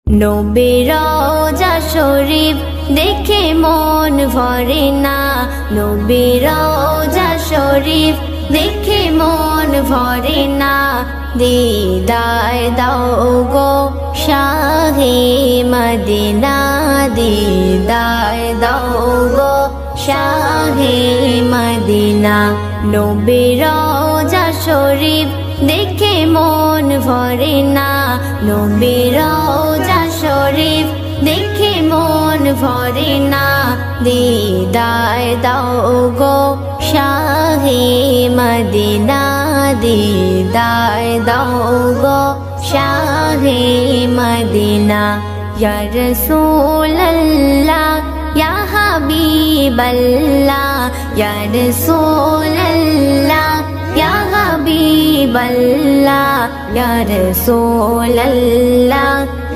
নবীর রওজা শরীফ দেখে মন ভরে না, নবীর রওজা শরীফ দেখে মন ভরে না। দিদার দাও গো শাহে মদিনা, দিদার দাও গো শাহে মদিনা। নবীর রওজা শরীফ দেখে মন ভরে না, নবীর রওজা শরীফ দেখে মন ভরে না। দিদার দাও গো শাহে মদিনা, দিদার দাও গো শাহে মদিনা। ইয়া রাসূলুল্লাহ ইয়া হাবিবাল্লাহ, ইয়া রাসূলুল্লাহ ইয়া হাবিবাল্লাহ, ইয়া রাসূলুল্লাহ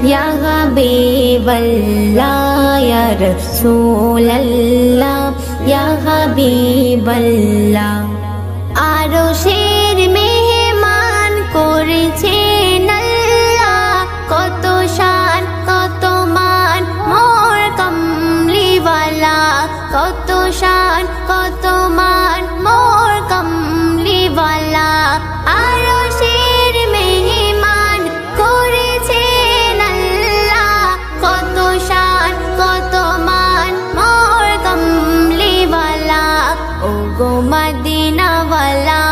ইয়া হাবিবাল্লাহ, ইয়া রাসূলুল্লাহ ইয়া হাবিবাল্লাহ। আরশের মেহমান করেছেন আল্লাহ, কত শান কত মান মোর কমলিওয়ালা, কত শান কত মান মোর কমলিওয়ালা। আরশের মেহমান করেছেন আল্লাহ, কত শান কত মান মোর কমলিওয়ালা। ও গো মদিনাওয়ালা,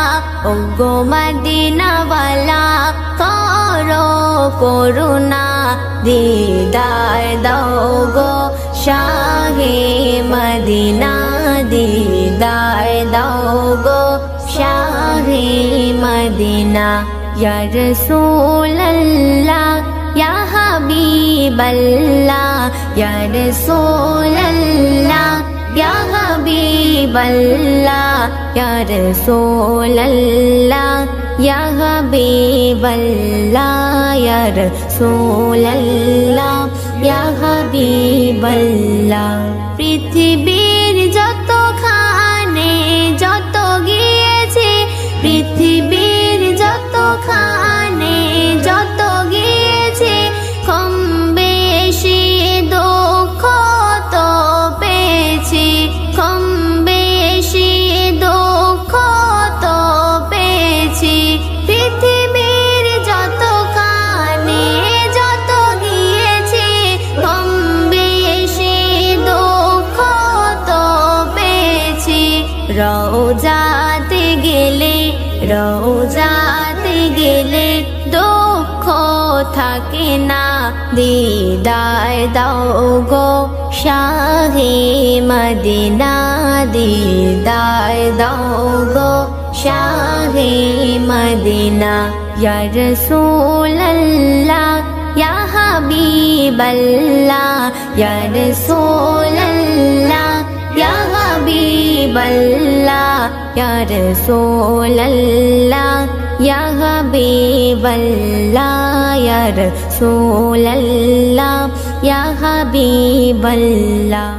ও গো মদিনাওয়ালা, করো করুণা, দিদার দাও গো শাহে মদিনা, দিদার দাও গো শাহে মদিনা। ইয়া রাসূলুল্লাহ ইয়া হাবিবাল্লাহ, ইয়া রাসূলুল্লাহ ইয়া হাবিবাল্লাহ, ইয়া রাসূলুল্লাহ ইয়া হাবিবাল্লাহ, ইয়া রাসূলুল্লাহ ইয়া হাবিবাল্লাহ। পৃথিবীর যতখানে যত গিয়েছে, পৃথিবীর যতখানে যত গিয়েছে, কম বেশি দুঃখ তো পেয়েছি, কম বেশি দুঃখ তো পেয়েছি। পৃথিবীর যতখানে যত গিয়েছে, কম বেশি দুঃখ তো পেয়েছি। রওজাতে গেলে, রওজাতে গেলে দুঃখ থাকে না, দিদার দাও গো শাহে মদিনা, দিদার দাও গো শাহে মদিনা। ইয়া রাসূলুল্লাহ ইয়া হাবিবাল্লাহ, ইয়া রাসূলুল্লাহ ইয়া হাবিবাল্লাহ, ইয়া রাসূলুল্লাহ ইয়া হাবিবাল্লাহ, ইয়া রাসূলুল্লাহ ইয়া হাবিবাল্লাহ।